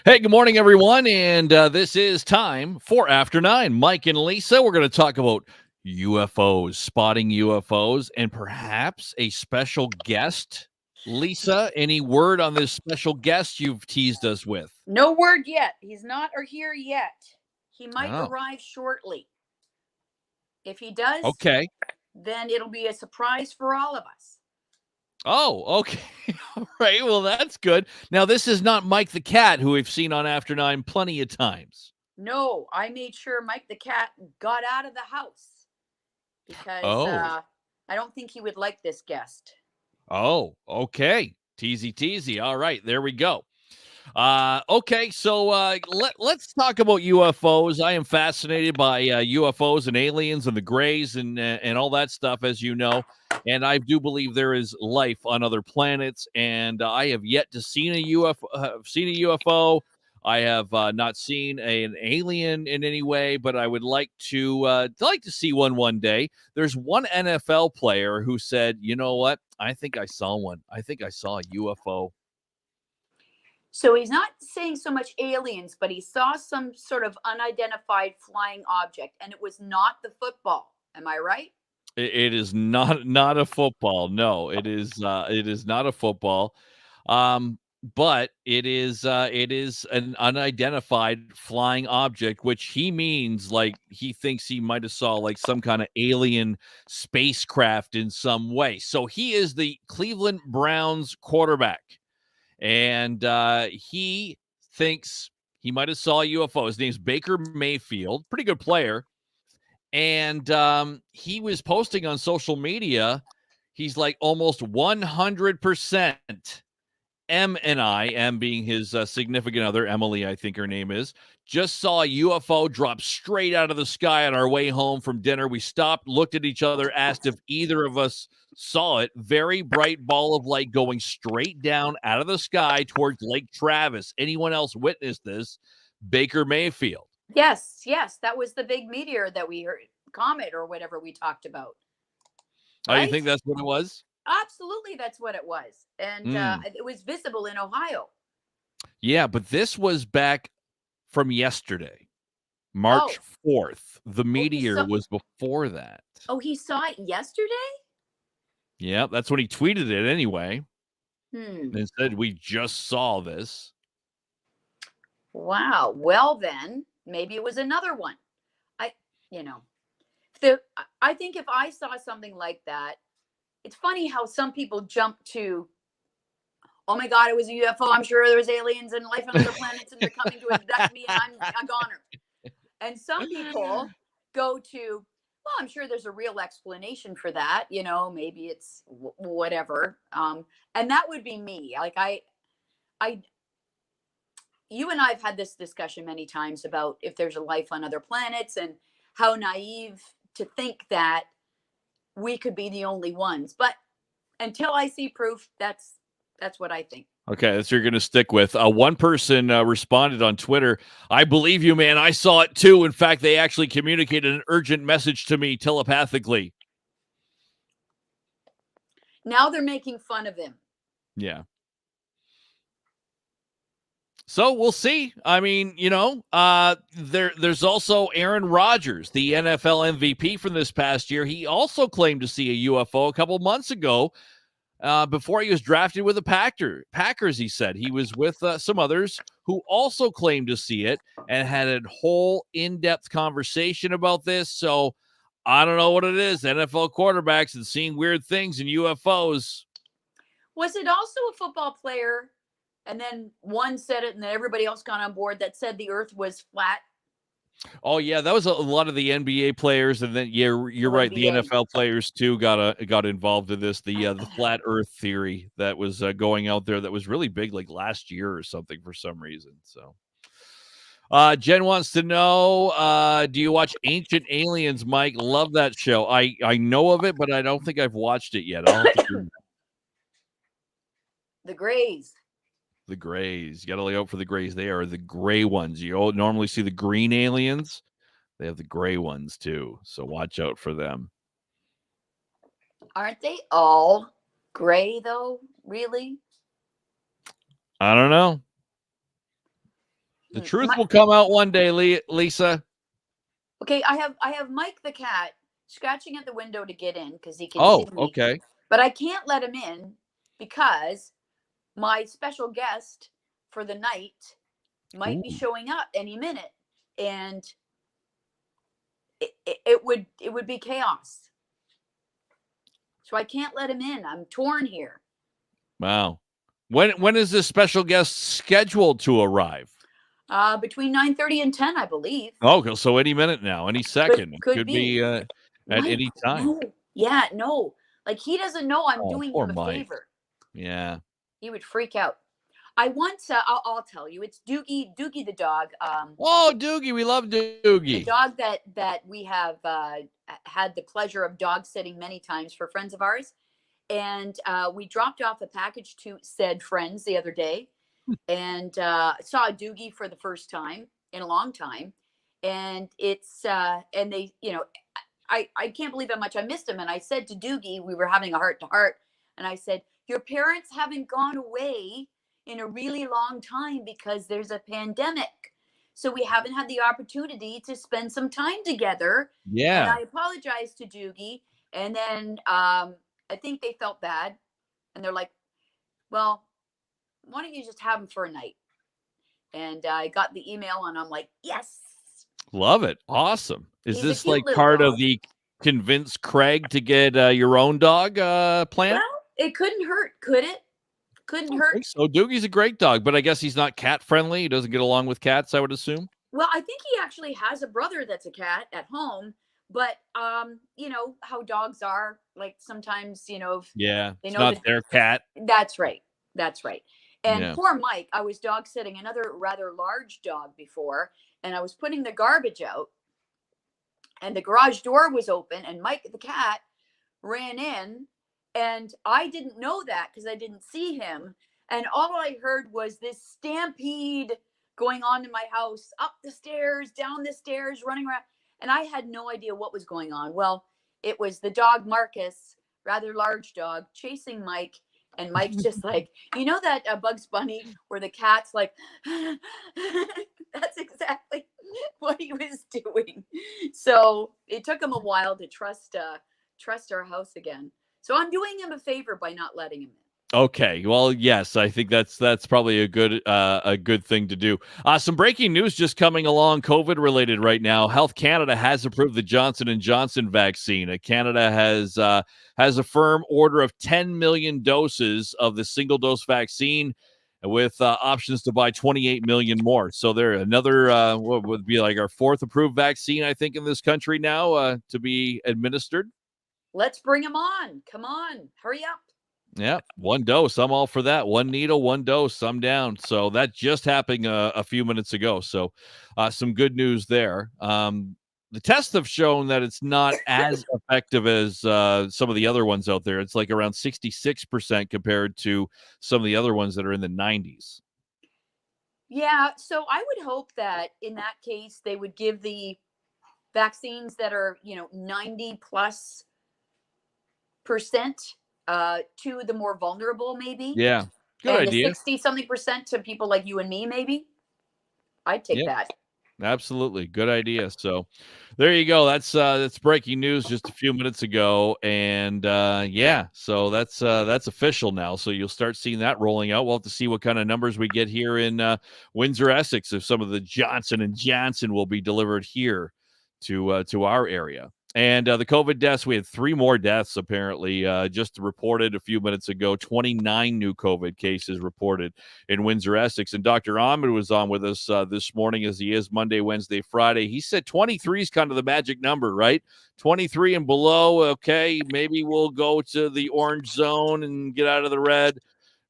Hey, good morning, everyone. And this is time for After Nine. Mike and Lisa, we're going to talk about UFOs, spotting UFOs, and perhaps a special guest. Lisa, any word on this special guest you've teased us with? No word yet. He's not here yet. He might Oh, arrive shortly. If he does, okay. then it'll be a surprise for all of us. Oh, okay. All right. Well, that's good. Now, this is not Mike the Cat, who we've seen on After Nine plenty of times. No, I made sure Mike the cat got out of the house because Oh, I don't think he would like this guest. okay. Teasy, teasy. All right. There we go. Okay, so let's talk about UFOs. I am fascinated by UFOs and aliens and the grays and all that stuff, as you know. And I do believe there is life on other planets. And I have yet to see a UFO. Seen a UFO. I have not seen an alien in any way, but I would like to see one day. There's one NFL player who said, "You know what? I think I saw one. I think I saw a UFO." So he's not saying so much aliens, but he saw some sort of unidentified flying object, and it was not the football. Am I right? It is not a football. No, it is not a football. Um, but it is an unidentified flying object, which he means like he thinks he might have saw like some kind of alien spacecraft in some way. So he is the Cleveland Browns quarterback, and he thinks he might have saw a UFO. His name's Baker Mayfield, pretty good player. And he was posting on social media. He's like almost 100% M and I, M being his significant other, Emily, I think her name is, just saw a UFO drop straight out of the sky on our way home from dinner. We stopped, looked at each other, asked if either of us saw it. Very bright ball of light going straight down out of the sky towards Lake Travis. Anyone else witnessed this? Baker Mayfield. Yes, yes. That was the big meteor that we heard, comet or whatever we talked about, Oh, you right? think that's what it was? Absolutely, that's what it was. And Mm. it was visible in Ohio. Yeah, but this was back from yesterday, March Oh, 4th. The oh, he meteor saw. was before that. Oh, he saw it yesterday. Yeah, that's when he tweeted it anyway. Hmm. And said, "We just saw this." Wow. Well, then maybe it was another one. I, you know, the. I think if I saw something like that, it's funny how some people jump to, oh my God, it was a UFO. I'm sure there's aliens and life on other planets, and they're coming to abduct me, and I'm a goner. And some people go to, well, I'm sure there's a real explanation for that. Maybe it's whatever. And that would be me. Like I, you and I've had this discussion many times about if there's a life on other planets and how naive to think that we could be the only ones. But until I see proof, that's what I think. Okay, that's what you're going to stick with. One person responded on Twitter, "I believe you, man. I saw it too. In fact, they actually communicated an urgent message to me telepathically." Now they're making fun of him. Yeah. So we'll see. I mean, there's also Aaron Rodgers, the NFL MVP from this past year. He also claimed to see a UFO a couple months ago before he was drafted with the Packers. He said he was with some others who also claimed to see it and had a whole in-depth conversation about this. So I don't know what it is. NFL quarterbacks and seeing weird things in UFOs. Was it also a football player? And then one said it, and then everybody else got on board that said the Earth was flat. Oh yeah, that was a lot of the NBA players, and then you're Oh, right. The NBA. NFL players too got involved in this. The flat Earth theory that was going out there that was really big, like last year or something for some reason. So, Jen wants to know: do you watch Ancient Aliens, Mike? Love that show. I know of it, but I don't think I've watched it yet. I'll have to The Greys. The grays. You got to look out for the grays. They are the gray ones. You normally see the green aliens. They have the gray ones too. So watch out for them. Aren't they all gray, though? Really? I don't know. The truth will come out one day, Lisa. Okay, I have Mike the cat scratching at the window to get in because he can see Oh, me, okay. but I can't let him in because my special guest for the night might be Ooh. showing up any minute, and it would be chaos. So I can't let him in. I'm torn here. Wow. When is this special guest scheduled to arrive? Between 9:30 and 10, I believe. Oh, so any minute now, any second. It Could could be. be at Mike, any time. no. Yeah, no. Like he doesn't know I'm Oh, doing poor him a Mike. favor. Yeah. He would freak out. I once, I'll tell you, it's Doogie the dog. Oh, Doogie, we love The Doogie. dog that we have had the pleasure of dog sitting many times for friends of ours. And we dropped off a package to said friends the other day, and saw a Doogie for the first time in a long time. And it's and they, I can't believe how much I missed him. And I said to Doogie, we were having a heart to heart, and I said, your parents haven't gone away in a really long time because there's a pandemic. So we haven't had the opportunity to spend some time together. And Yeah. I apologized to Doogie. And then I think they felt bad. And they're like, well, why don't you just have him for a night? And I got the email and I'm like, yes. Love it. Awesome. Is He's a this cute like little part of dog. the convince Craig to get your own dog plan? Well, it couldn't hurt, could it? Couldn't I hurt. think so. Doogie's a great dog, but I guess he's not cat friendly. He doesn't get along with cats, I would assume. Well, I think he actually has a brother that's a cat at home, but you know how dogs are. Like sometimes, if Yeah. they It's know not that. their cat. That's right. That's right. And Yeah. poor Mike, I was dog sitting another rather large dog before, and I was putting the garbage out, and the garage door was open, and Mike the cat ran in, and I didn't know that because I didn't see him. And all I heard was this stampede going on in my house, up the stairs, down the stairs, running around. And I had no idea what was going on. Well, it was the dog Marcus, rather large dog, chasing Mike. And Mike's just like, that Bugs Bunny where the cat's like, that's exactly what he was doing. So it took him a while to trust our house again. So I'm doing him a favor by not letting him in. Okay. Well, yes, I think that's probably a good thing to do. Some breaking news just coming along, COVID related right now. Health Canada has approved the Johnson & Johnson vaccine. Canada has a firm order of 10 million doses of the single dose vaccine, with options to buy 28 million more. So there, another what would be like our fourth approved vaccine, I think, in this country now to be administered. Let's bring him on. Come on, hurry up. Yeah, one dose. I'm all for that. One needle, one dose. I'm down. So that just happened a few minutes ago. So some good news there. The tests have shown that it's not as effective as some of the other ones out there. It's like around 66% compared to some of the other ones that are in the 90s. Yeah, so I would hope that in that case they would give the vaccines that are 90 plus percent to the more vulnerable, maybe, Yeah, good and the idea. 60 something percent to people like you and me, maybe. I'd take Yeah. that. Absolutely. Good idea. So there you go. That's breaking news just a few minutes ago. And yeah, so that's official now. So you'll start seeing that rolling out. We'll have to see what kind of numbers we get here in Windsor, Essex, if some of the Johnson will be delivered here to our area. And the COVID deaths, we had 3 more deaths apparently just reported a few minutes ago. 29 new COVID cases reported in Windsor, Essex. And Dr. Ahmed was on with us this morning, as he is Monday, Wednesday, Friday. He said 23 is kind of the magic number, right? 23 and below, okay, maybe we'll go to the orange zone and get out of the red.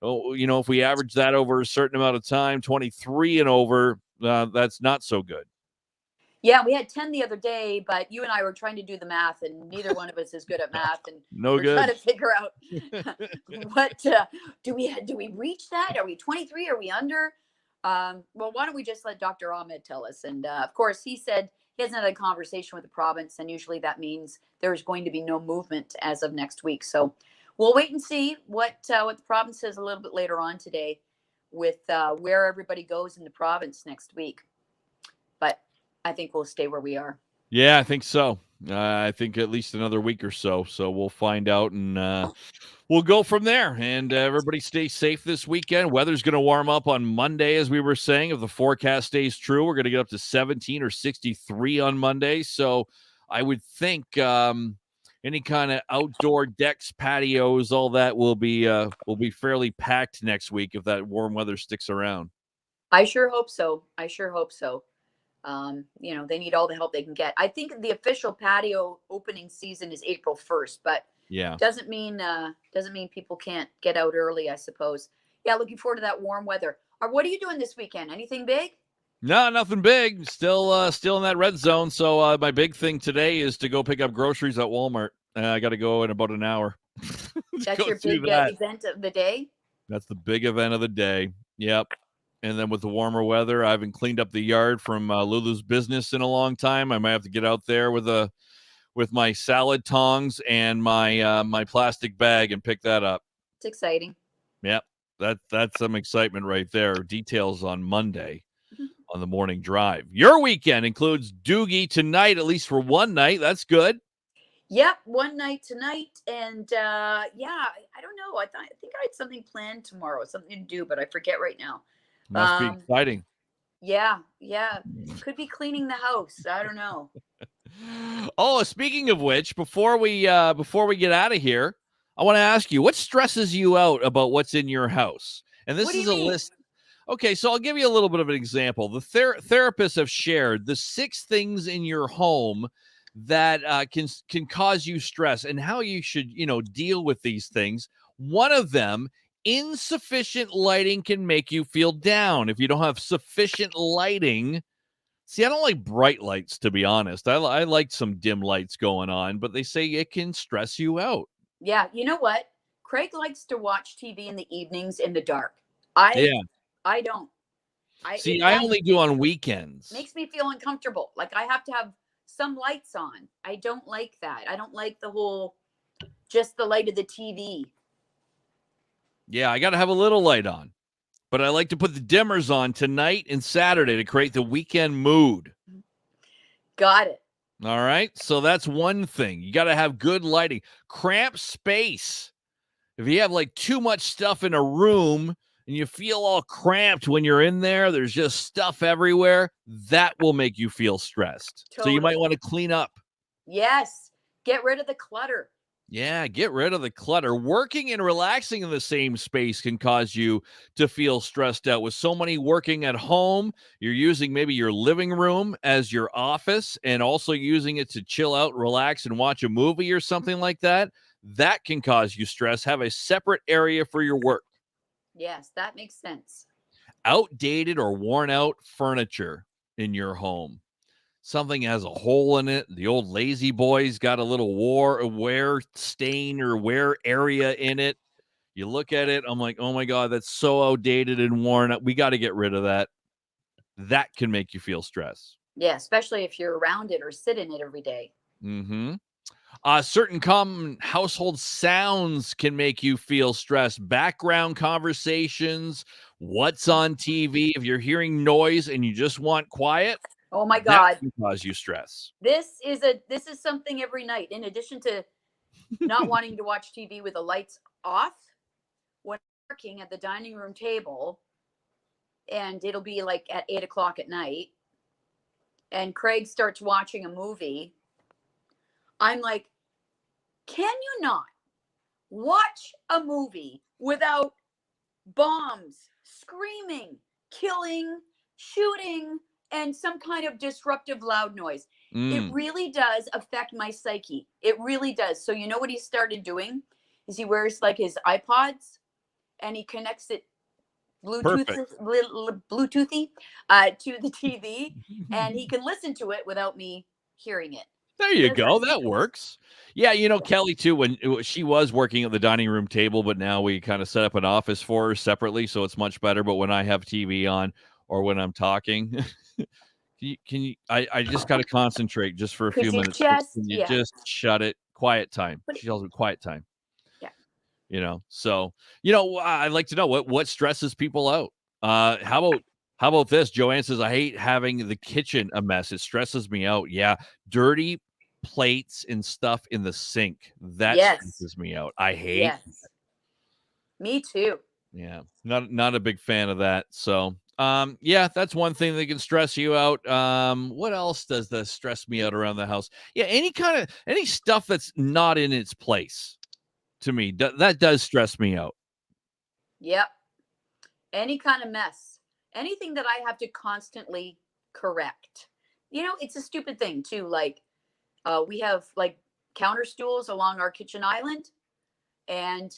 Oh, if we average that over a certain amount of time, 23 and over, that's not so good. Yeah, we had 10 the other day, but you and I were trying to do the math, and neither one of us is good at math, and No we're good. trying to figure out what do we reach that? Are we 23? Are we under? Well, why don't we just let Dr. Ahmed tell us? And of course, he said he hasn't had a conversation with the province, and usually that means there's going to be no movement as of next week. So we'll wait and see what the province says a little bit later on today. with where everybody goes in the province next week. But I think we'll stay where we are. Yeah, I think so. I think at least another week or so. So we'll find out, and we'll go from there. And everybody stay safe this weekend. Weather's going to warm up on Monday, as we were saying. If the forecast stays true, we're going to get up to 17 or 63 on Monday. So I would think any kind of outdoor decks, patios, all that will be fairly packed next week if that warm weather sticks around. I sure hope so. They need all the help they can get. I think the official patio opening season is April 1st, but yeah, doesn't mean people can't get out early, I suppose. Yeah, looking forward to that warm weather. What are you doing this weekend? Anything big? No, nothing big. Still in that red zone. So my big thing today is to go pick up groceries at Walmart. I got to go in about an hour. That's your big event of the day? That's the big event of the day. Yep. And then with the warmer weather, I haven't cleaned up the yard from Lulu's business in a long time. I might have to get out there with my salad tongs and my plastic bag and pick that up. It's exciting. Yep. That's some excitement right there. Details on Monday on the morning drive. Your weekend includes Doogie tonight, at least for one night. That's good. Yep, one night tonight, and I don't know. I think I had something planned tomorrow, something to do, but I forget right now. Must be exciting. Yeah. Could be cleaning the house. I don't know. Oh, speaking of which, before we get out of here, I want to ask you, what stresses you out about what's in your house? And this is a list. Okay, so I'll give you a little bit of an example. The therapists have shared the 6 things in your home that can cause you stress and how you should, deal with these things. One of them, insufficient lighting can make you feel down. If you don't have sufficient lighting, see, I don't like bright lights, to be honest. I like some dim lights going on, but they say it can stress you out. Yeah, you know what? Craig likes to watch TV in the evenings in the dark. I don't. I only do on weekends. Makes me feel uncomfortable. Like I have to have some lights on. I don't like that. I don't like the whole just the light of the TV. Yeah, I got to have a little light on. But I like to put the dimmers on tonight and Saturday to create the weekend mood. Got it. All right. So that's one thing. You got to have good lighting. Cramped space. If you have like too much stuff in a room and you feel all cramped when you're in there, there's just stuff everywhere, that will make you feel stressed. Totally. So you might want to clean up. Yes. Get rid of the clutter. Yeah, get rid of the clutter. Working and relaxing in the same space can cause you to feel stressed out. With so many working at home, you're using maybe your living room as your office and also using it to chill out, relax, and watch a movie or something like that. That can cause you stress. Have a separate area for your work. Yes, that makes sense. Outdated or worn out furniture in your home. Something has a hole in it. The old lazy boy's got a little wear stain or wear area in it. You look at it, I'm like, oh my God, that's so outdated and worn out. We got to get rid of that. That can make you feel stress. Yeah, especially if you're around it or sit in it every day. Mm-hmm. Certain common household sounds can make you feel stressed. Background conversations, what's on TV. If you're hearing noise and you just want quiet, oh my God, that can cause you stress. This is something every night. In addition to not wanting to watch TV with the lights off, when I'm working at the dining room table, and it'll be like at 8:00 at night, and Craig starts watching a movie, I'm like, can you not watch a movie without bombs, screaming, killing, shooting, and some kind of disruptive loud noise? It really does affect my psyche. It really does. So you know what he started doing is he wears like his iPods and he connects it Bluetoothy to the TV, and he can listen to it without me hearing it. There you go. That works. Yeah, Kelly, too, when she was working at the dining room table, but now we kind of set up an office for her separately, so it's much better. But when I have TV on or when I'm talking, I just got to concentrate just for a few minutes. Can you just shut it? Quiet time. She tells me quiet time. Yeah. So, I'd like to know what stresses people out. How about this? Joanne says, I hate having the kitchen a mess. It stresses me out. Yeah. Dirty plates and stuff in the sink. That Yes. stresses me out. I hate. Yes. Me too. Yeah. Not a big fan of that. So yeah, that's one thing that can stress you out. What else does that stress me out around the house? Yeah, any stuff that's not in its place to me, that does stress me out. Yep. Any kind of mess. Anything that I have to constantly correct. It's a stupid thing too. Like we have like counter stools along our kitchen island, and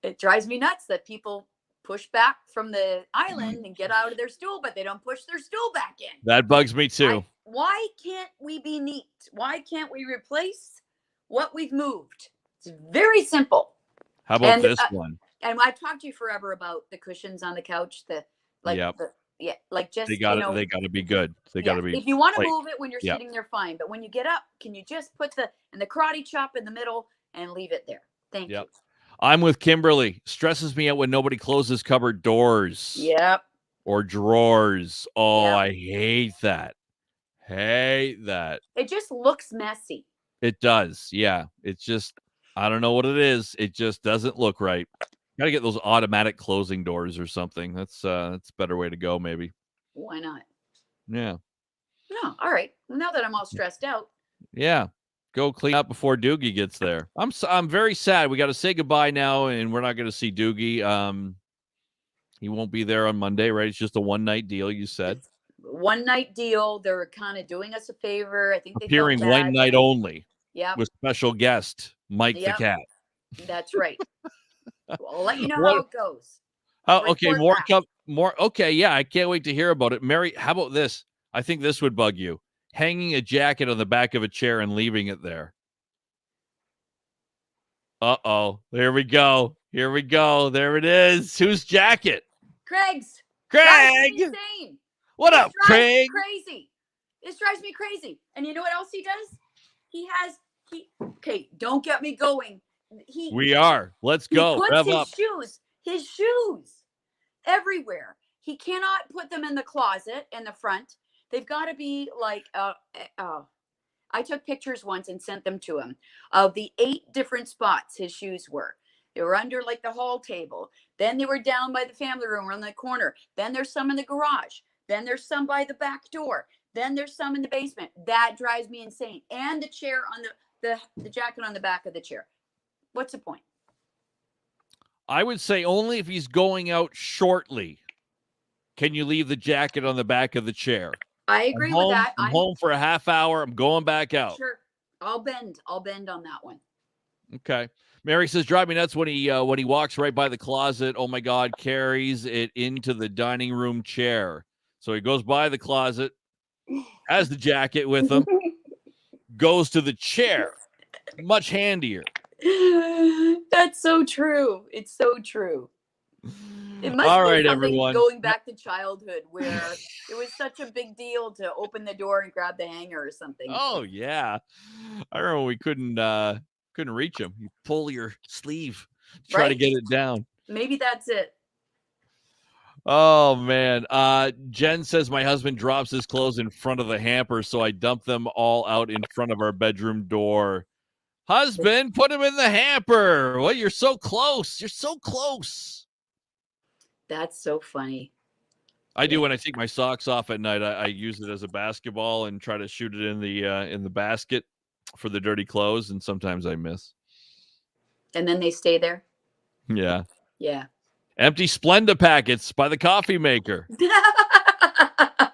it drives me nuts that people push back from the island and get out of their stool, but they don't push their stool back in. That bugs me too. Why can't we be neat? Why can't we replace what we've moved? It's very simple. How about this one? And I've talked to you forever about the cushions on the couch. Just they gotta be good. They gotta be. If you want to move it when you're sitting there, fine. But when you get up, can you just put the karate chop in the middle and leave it there? Thank you. I'm with Kimberly. Stresses me out when nobody closes cupboard doors. Yep. Or drawers. Oh, yep. I hate that. Hate that. It just looks messy. It does. Yeah. It's just, I don't know what it is. It just doesn't look right. Gotta get those automatic closing doors or something. That's a better way to go, maybe. Why not? Yeah. No. All right. Well, now that I'm all stressed out. Yeah. Go clean up before Doogie gets there. I'm very sad. We got to say goodbye now, and we're not going to see Doogie. He won't be there on Monday, right? It's just a one-night deal, you said. One-night deal. They're kind of doing us a favor. I think appearing one night only. Yeah. With special guest Mike the Cat. That's right. I'll let you know how it goes. Okay, more. Okay, yeah, I can't wait to hear about it. Mary, how about this? I think this would bug you. Hanging a jacket on the back of a chair and leaving it there. Uh-oh. There we go. Here we go. There it is. Whose jacket? Craig's. Craig! Insane. What up, Craig? Crazy. This drives me crazy. And you know what else he does? Okay, don't get me going. We are. Let's go. He puts his shoes everywhere. He cannot put them in the closet in the front. They've got to be like, I took pictures once and sent them to him of the 8 different spots his shoes were. They were under like the hall table. Then they were down by the family room or in the corner. Then there's some in the garage. Then there's some by the back door. Then there's some in the basement. That drives me insane. And the chair on the jacket on the back of the chair. What's the point? I would say only if he's going out shortly can you leave the jacket on the back of the chair. I agree with that. I'm home for a half hour. I'm going back out. Sure. I'll bend on that one. Okay. Mary says, drive me nuts when he walks right by the closet. Oh my God, carries it into the dining room chair. So he goes by the closet, has the jacket with him, goes to the chair. Much handier. That's so true. It's so true. It must All be right, something everyone. Going back to childhood where it was such a big deal to open the door and grab the hanger or something. Oh yeah, I remember we couldn't reach him. You pull your sleeve, try to get it down. Maybe that's it. Oh man. Jen says my husband drops his clothes in front of the hamper, so I dump them all out in front of our bedroom door. Husband, put him in the hamper. Well, you're so close. You're so close. That's so funny. I do when I take my socks off at night. I use it as a basketball and try to shoot it in the basket for the dirty clothes, and sometimes I miss. And then they stay there? Yeah. Yeah. Empty Splenda packets by the coffee maker.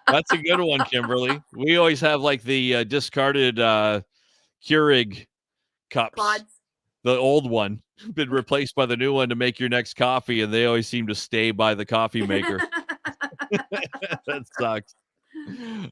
That's a good one, Kimberly. We always have like the discarded Keurig cups. Pods. The old one been replaced by the new one to make your next coffee, and they always seem to stay by the coffee maker. That sucks.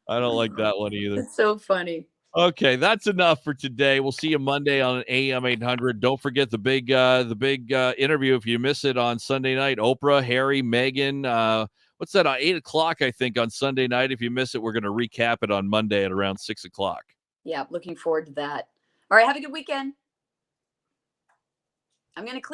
I don't like that one either. It's so funny. Okay, that's enough for today. We'll see you Monday on AM800. Don't forget the big interview if you miss it on Sunday night. Oprah, Harry, Meghan. What's that? 8 o'clock, I think, on Sunday night. If you miss it, we're going to recap it on Monday at around 6 o'clock. Yeah, looking forward to that. All right, have a good weekend. I'm going to clean.